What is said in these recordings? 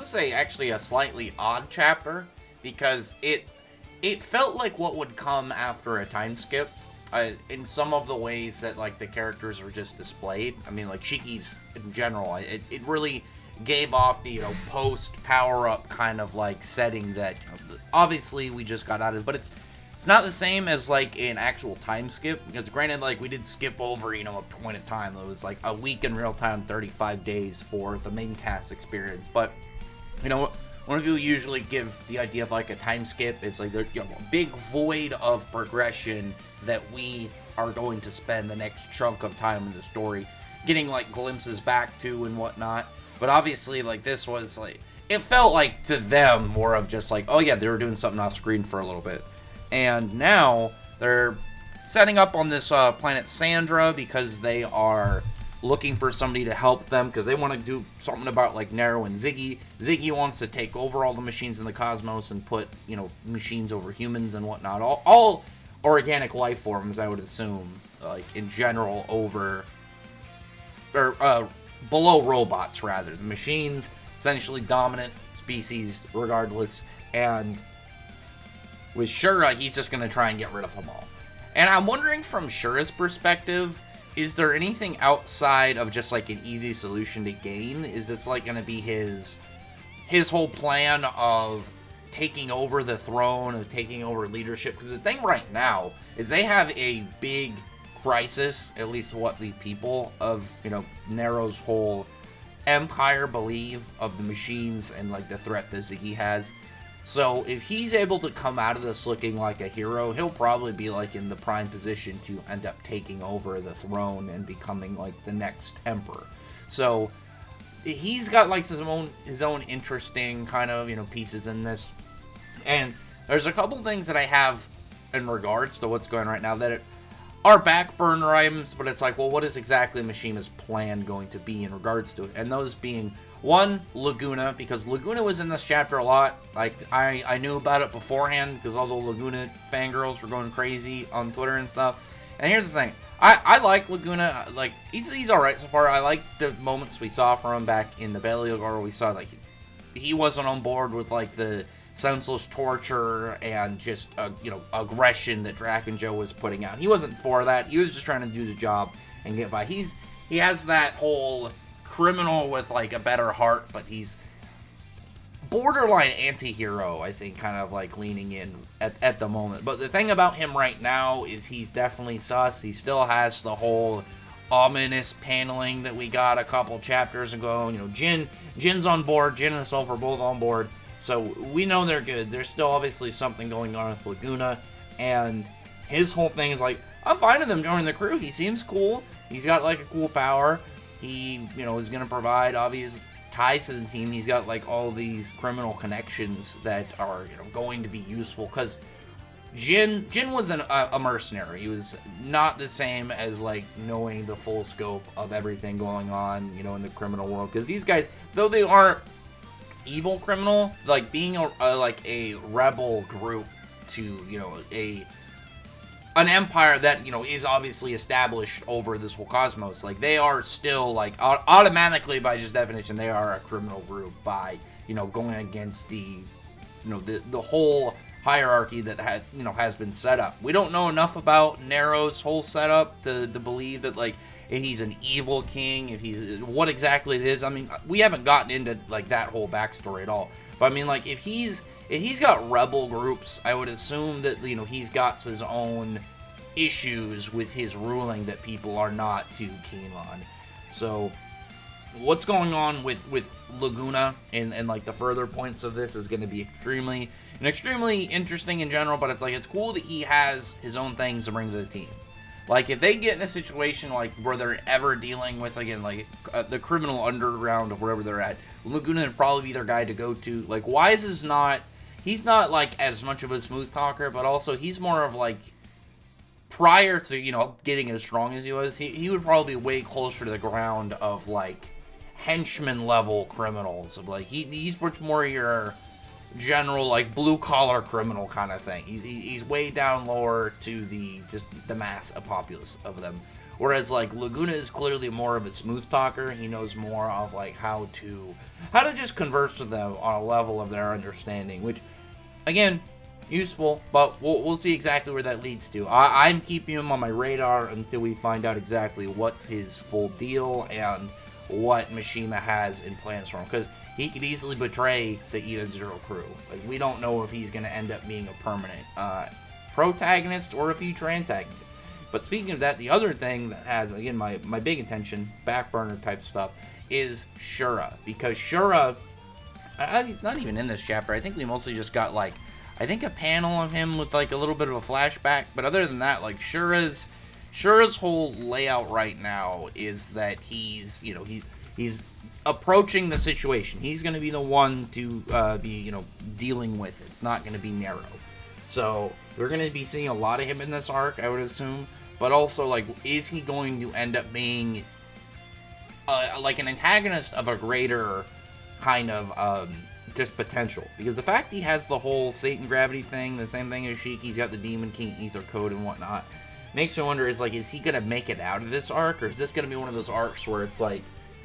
gonna say actually a slightly odd chapter because it felt like what would come after a time skip. In some of the ways that like the characters were just displayed. I mean, like Shiki's in general, it really gave off the post power up kind of like setting that obviously we just got out of, but it's not the same as like an actual time skip, because granted, like we did skip over a point in time. It was like a week in real time, 35 days for the main cast experience, but when people usually give the idea of like a time skip, it's like a big void of progression that we are going to spend the next chunk of time in the story getting like glimpses back to and whatnot. But obviously, like this was like, it felt like to them more of just like, oh yeah, they were doing something off screen for a little bit. And now they're setting up on this planet Sandra because they are looking for somebody to help them because they want to do something about like Nero and Ziggy. Ziggy wants to take over all the machines in the cosmos and put, machines over humans and whatnot. All organic life forms, I would assume, like in general, over or below robots rather. The machines essentially dominant species regardless, and with Shura, he's just going to try and get rid of them all. And I'm wondering from Shura's perspective, is there anything outside of just like an easy solution to gain? Is this like going to be his whole plan of taking over the throne, of taking over leadership? Because the thing right now is they have a big crisis, at least what the people of, Nero's whole empire believe of the machines and like the threat that Ziggy has. So if he's able to come out of this looking like a hero, he'll probably be like in the prime position to end up taking over the throne and becoming like the next emperor. So he's got like his own interesting kind of pieces in this. And there's a couple things that I have in regards to what's going on right now that are back burner items, but it's like, well, what is exactly Mishima's plan going to be in regards to it? And those being, one, Laguna, because Laguna was in this chapter a lot. Like, I knew about it beforehand because all the Laguna fangirls were going crazy on Twitter and stuff. And here's the thing. I like Laguna. Like, he's alright so far. I like the moments we saw from him back in the Belial, where we saw, like, he wasn't on board with, like, the senseless torture and just, aggression that Draken Joe was putting out. He wasn't for that. He was just trying to do his job and get by. He has that whole criminal with like a better heart, but he's borderline anti-hero, I think, kind of like leaning in at the moment. But the thing about him right now is he's definitely sus. He still has the whole ominous paneling that we got a couple chapters ago. Jin's on board. Jin and Soph are both on board, so we know they're good. There's still obviously something going on with Laguna, and his whole thing is like, I'm fine with him joining the crew. He seems cool. He's got like a cool power. He, is going to provide obvious ties to the team. He's got, like, all these criminal connections that are, going to be useful. Because Jin was a mercenary. He was not the same as, like, knowing the full scope of everything going on, in the criminal world. Because these guys, though they aren't evil criminal, like, being a rebel group to, an empire that, is obviously established over this whole cosmos, like, they are still, like, automatically, by just definition, they are a criminal group by, going against the whole hierarchy that has been set up. We don't know enough about Nero's whole setup to believe that, like, if he's an evil king, what exactly it is. I mean, we haven't gotten into, like, that whole backstory at all. But, I mean, like, if he's got rebel groups, I would assume that, he's got his own issues with his ruling that people are not too keen on. So, what's going on with Laguna and like, the further points of this is going to be extremely interesting in general, but it's like, it's cool that he has his own things to bring to the team. Like, if they get in a situation, like, where they're ever dealing with, again, like, the criminal underground of wherever they're at, Laguna would probably be their guy to go to. Like, Wise is not... He's not, like, as much of a smooth talker, but also he's more of, like, prior to, getting as strong as he was, he would probably be way closer to the ground of, like, henchman-level criminals. Of, like, he's much more your general, like, blue-collar criminal kind of thing. He's way down lower to the mass populace of them. Whereas like Laguna is clearly more of a smooth talker. He knows more of like how to just converse with them on a level of their understanding, which again, useful, but we'll see exactly where that leads to. I'm keeping him on my radar until we find out exactly what's his full deal and what Mishima has in plans for him, because he could easily betray the Eden Zero crew. Like, we don't know if he's going to end up being a permanent protagonist or a future antagonist. But speaking of that, the other thing that has, again, my big attention, back burner type stuff, is Shura. Because Shura, he's not even in this chapter. I think we mostly just got, like, I think a panel of him with, like, a little bit of a flashback. But other than that, like, Shura's whole layout right now is that he's, you know, he's approaching the situation. He's going to be the one to be, you know, dealing with it. It's not going to be Nero. So we're going to be seeing a lot of him in this arc, I would assume. But also, like, is he going to end up being like an antagonist of a greater kind of just potential? Because the fact he has the whole Satan gravity thing, the same thing as Shiki, he's got the Demon King Ether Code and whatnot, makes me wonder, is he going to make it out of this arc? Or is this going to be one of those arcs where it's like,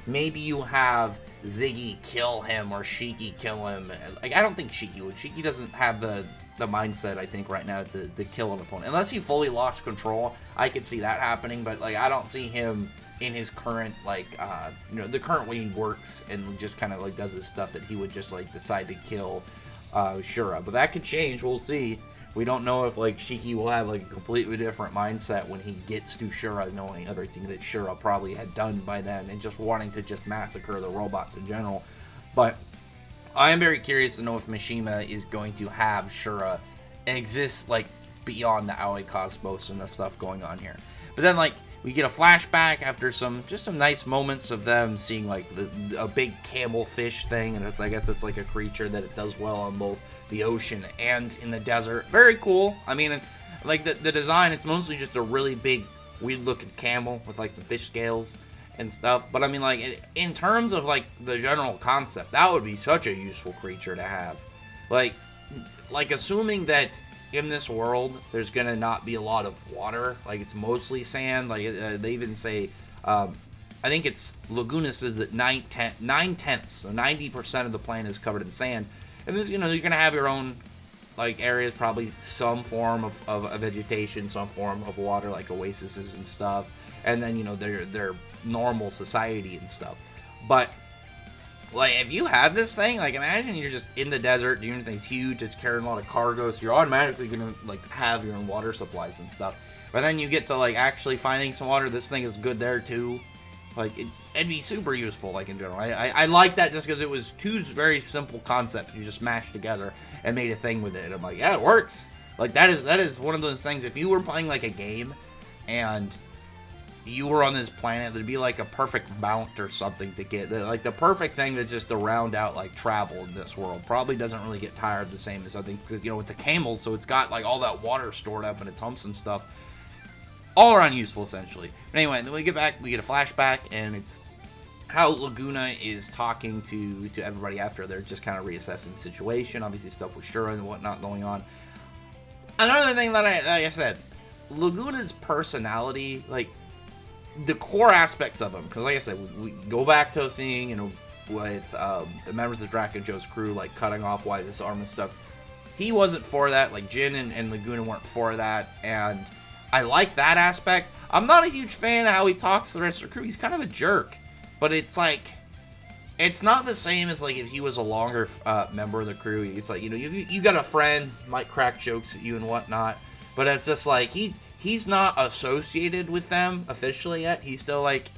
maybe you have Ziggy kill him or Shiki kill him? Like, I don't think Shiki would. Shiki doesn't have the mindset, I think, right now to kill an opponent. Unless he fully lost control, I could see that happening. But, like, I don't see him in his current, like, you know, the current way he works and just kind of, like, does his stuff, that he would just, like, decide to kill Shura. But that could change. We'll see. We don't know if, like, Shiki will have, like, a completely different mindset when he gets to Shura, knowing everything that Shura probably had done by then and just wanting to just massacre the robots in general. But I am very curious to know if Mishima is going to have Shura exist, like, beyond the Aoi Cosmos and the stuff going on here. But then, like, we get a flashback after some nice moments of them seeing, like, a big camel fish thing, and I guess it's like a creature that it does well on both the ocean and in the desert. Very cool. I mean, like, the design, it's mostly just a really big, weird-looking camel with, like, the fish scales and stuff. But, I mean, like, in terms of, like, the general concept, that would be such a useful creature to have. Like, assuming that in this world, there's gonna not be a lot of water. Like, it's mostly sand. Like, they even say, I think it's Laguna says that 9/10, so 90% of the planet is covered in sand. And this, you know, you're gonna have your own, like, areas, probably some form of vegetation, some form of water, like oases and stuff. And then, you know, their normal society and stuff. But, like, if you have this thing, like, imagine you're just in the desert doing things huge, it's carrying a lot of cargo, so you're automatically gonna, like, have your own water supplies and stuff. But then you get to, like, actually finding some water, this thing is good there too. Like, it'd be super useful, like, in general. I like that just because it was two very simple concepts you just mashed together and made a thing with it. And I'm like, yeah, it works. Like, that is one of those things, if you were playing, like, a game and you were on this planet, there'd be, like, a perfect mount or something to get, like, the perfect thing to round out, like, travel in this world. Probably doesn't really get tired the same as something, because, you know, it's a camel, so it's got, like, all that water stored up in its humps and stuff. All around useful, essentially. But anyway, then we get back, we get a flashback, and it's how Laguna is talking to everybody after they're just kind of reassessing the situation. Obviously, stuff with Shura and whatnot going on. Another thing that like I said, Laguna's personality, like, the core aspects of him, because like I said, we go back to seeing, you know, with the members of Drac and Joe's crew, like, cutting off Wise's arm and stuff. He wasn't for that. Like, Jin and Laguna weren't for that, and I like that aspect. I'm not a huge fan of how he talks to the rest of the crew. He's kind of a jerk. But it's like, it's not the same as, like, if he was a longer member of the crew. It's like, you know, you got a friend, might crack jokes at you and whatnot. But it's just like, he's not associated with them officially yet. He's still, like,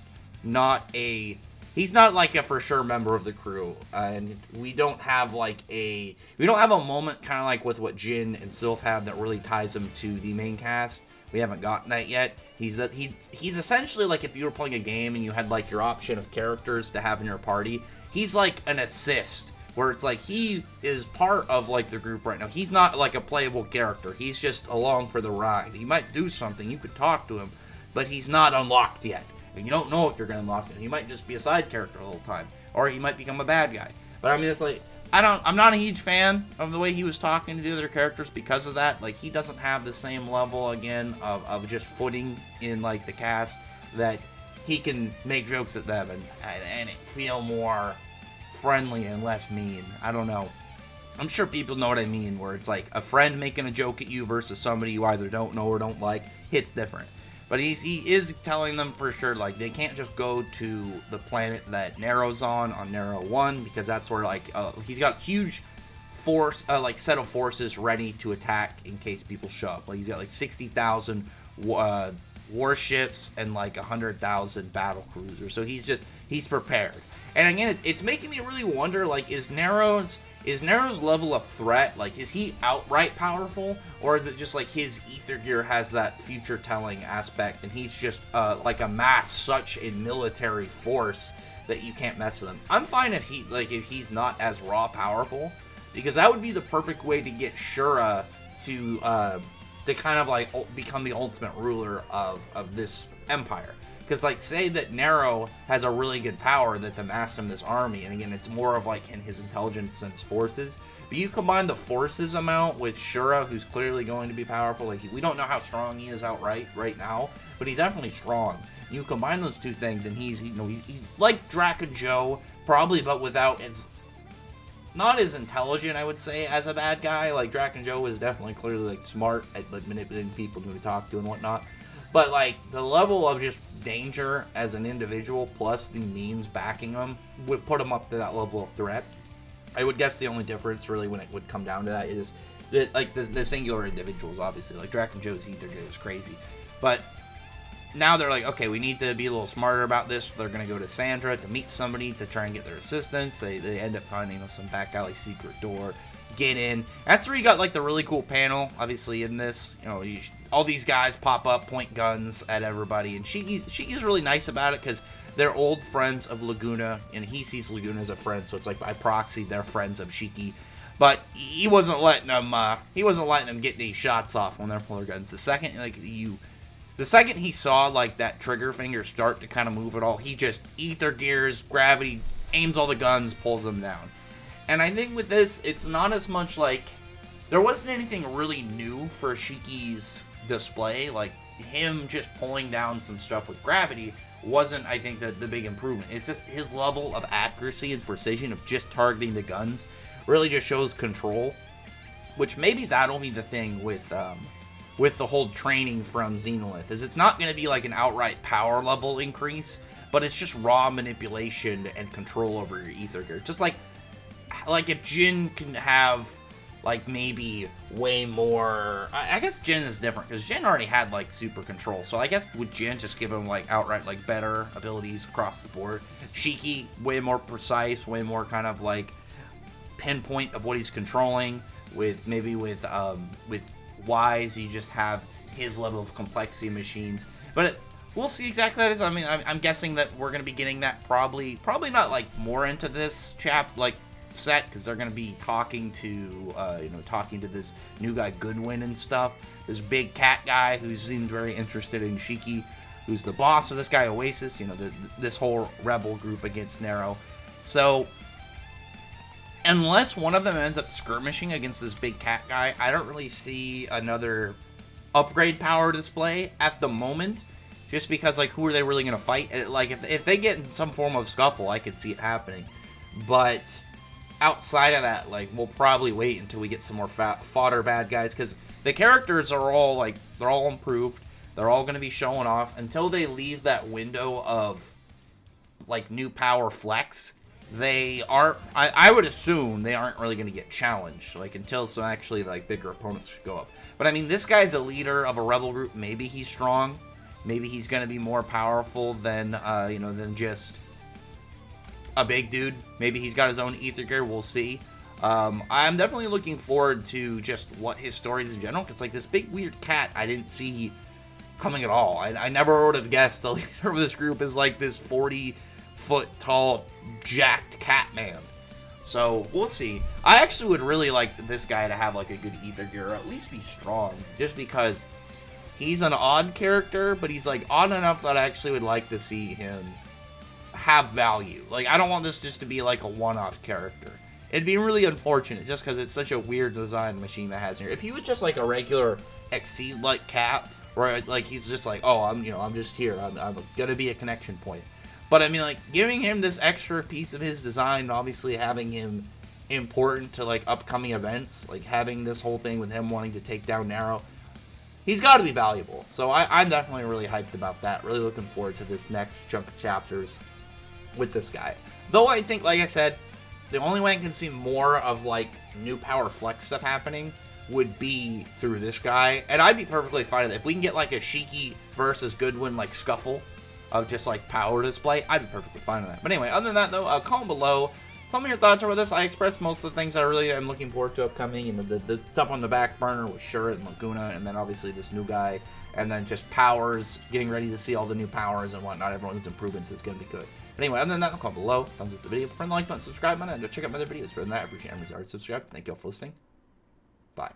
he's not like a for sure member of the crew. And we don't have, like, a moment kind of like with what Jin and Sylph had that really ties him to the main cast. We haven't gotten that yet. He's essentially like if you were playing a game and you had, like, your option of characters to have in your party. He's like an assist, where it's like he is part of, like, the group right now. He's not like a playable character. He's just along for the ride. He might do something. You could talk to him, but he's not unlocked yet. And you don't know if you're gonna unlock him. He might just be a side character the whole time, or he might become a bad guy. But I mean, it's like, I'm not a huge fan of the way he was talking to the other characters because of that. Like, he doesn't have the same level, again, of just footing in, like, the cast that he can make jokes at them and it feel more friendly and less mean. I don't know. I'm sure people know what I mean, where it's like a friend making a joke at you versus somebody you either don't know or don't like. Hits different. But he is telling them for sure, like, they can't just go to the planet that Nero's on Nero 1, because that's where, like, he's got huge force, like, set of forces ready to attack in case people show up. Like, he's got, like, 60,000 warships and, like, 100,000 battle cruisers. So he's prepared. And again, it's making me really wonder, like, is Nero's level of threat, like, is he outright powerful, or is it just like his ether gear has that future telling aspect and he's just like amassed such a military force that you can't mess with him? I'm fine if he's not as raw powerful, because that would be the perfect way to get Shura to kind of like become the ultimate ruler of this empire. Because, like, say that Nero has a really good power that's amassed him this army, and again, it's more of, like, in his intelligence and his forces. But you combine the forces amount with Shura, who's clearly going to be powerful. Like, we don't know how strong he is outright right now, but he's definitely strong. You combine those two things, and he's like Draken Joe, probably, but without not as intelligent, I would say, as a bad guy. Like, Draken Joe is definitely clearly, like, smart at, like, manipulating people who to talk to and whatnot. But, like, the level of just danger as an individual plus the means backing him would put him up to that level of threat. I would guess the only difference, really, when it would come down to that is that, like, the singular individuals, obviously. Like, Draken Joe's ether gear was crazy. But now they're like, okay, we need to be a little smarter about this. They're going to go to Sandra to meet somebody to try and get their assistance. They end up finding, some back alley secret door. Get in. That's where you got, like, the really cool panel, obviously, in this. All these guys pop up, point guns at everybody, and Shiki's really nice about it, because they're old friends of Laguna, and he sees Laguna as a friend, so it's like, by proxy, they're friends of Shiki. But he wasn't letting them get these shots off when they're pulling guns. The second he saw, like, that trigger finger start to kind of move at all, he just ether gears, gravity, aims all the guns, pulls them down. And I think with this, it's not as much like, there wasn't anything really new for Shiki's display. Like, him just pulling down some stuff with gravity wasn't, I think, the big improvement. It's just his level of accuracy and precision of just targeting the guns really just shows control, which maybe that'll be the thing with the whole training from Xenolith, is it's not going to be like an outright power level increase, but it's just raw manipulation and control over your ether gear. Just like if Jin can have, like, maybe way more, I guess Jin is different, because Jin already had, like, super control, so I guess with Jin, just give him, like, outright, like, better abilities across the board. Shiki, way more precise, way more kind of, like, pinpoint of what he's controlling. With Wise, you just have his level of complexity machines, but we'll see exactly what that is. I mean, I'm guessing that we're going to be getting that probably not, like, more into this set, because they're going to be talking to this new guy Goodwin and stuff, this big cat guy who seemed very interested in Shiki, who's the boss of this guy Oasis, this whole rebel group against Nero. So unless one of them ends up skirmishing against this big cat guy, I don't really see another upgrade power display at the moment, just because, like, who are they really going to fight? Like, if they get in some form of scuffle, I could see it happening, but outside of that, like, we'll probably wait until we get some more fodder bad guys, because the characters are all, like, they're all improved. They're all going to be showing off until they leave that window of, like, new power flex. They aren't, I would assume they aren't really going to get challenged, like, until some actually, like, bigger opponents go up. But, I mean, this guy's a leader of a rebel group. Maybe he's strong. Maybe he's going to be more powerful than, than just a big dude. Maybe he's got his own ether gear. We'll see. I'm definitely looking forward to just what his story is in general, because, like, this big weird cat I didn't see coming at all. I never would have guessed the leader of this group is, like, this 40-foot tall jacked cat man. So we'll see. I actually would really like this guy to have, like, a good ether gear, or at least be strong, just because he's an odd character, but he's, like, odd enough that I actually would like to see him have value. Like, I don't want this just to be, like, a one-off character. It'd be really unfortunate, just because it's such a weird design machine that has here. If he was just, like, a regular Exceed-like cat, where like he's just like, oh, I'm just here. I'm gonna be a connection point. But I mean, like giving him this extra piece of his design, and obviously having him important to like upcoming events, like having this whole thing with him wanting to take down Narrow, he's got to be valuable. So I'm definitely really hyped about that. Really looking forward to this next chunk of chapters with this guy. Though I think, like I said, the only way I can see more of like new power flex stuff happening would be through this guy. And I'd be perfectly fine with it. If we can get like a Shiki versus Goodwin like scuffle of just like power display, I'd be perfectly fine with that. But anyway, other than that though, comment below. Tell me your thoughts over this. I expressed most of the things I really am looking forward to upcoming. You know, the stuff on the back burner with Shuret and Laguna, and then obviously this new guy, and then just powers, getting ready to see all the new powers and whatnot. Everyone's improvements is going to be good. But anyway, other than that, comment below. Thumbs up the video, friend, like button, subscribe button, and check out my other videos. Other than that, I appreciate everyone's already subscribed. Thank you all for listening. Bye.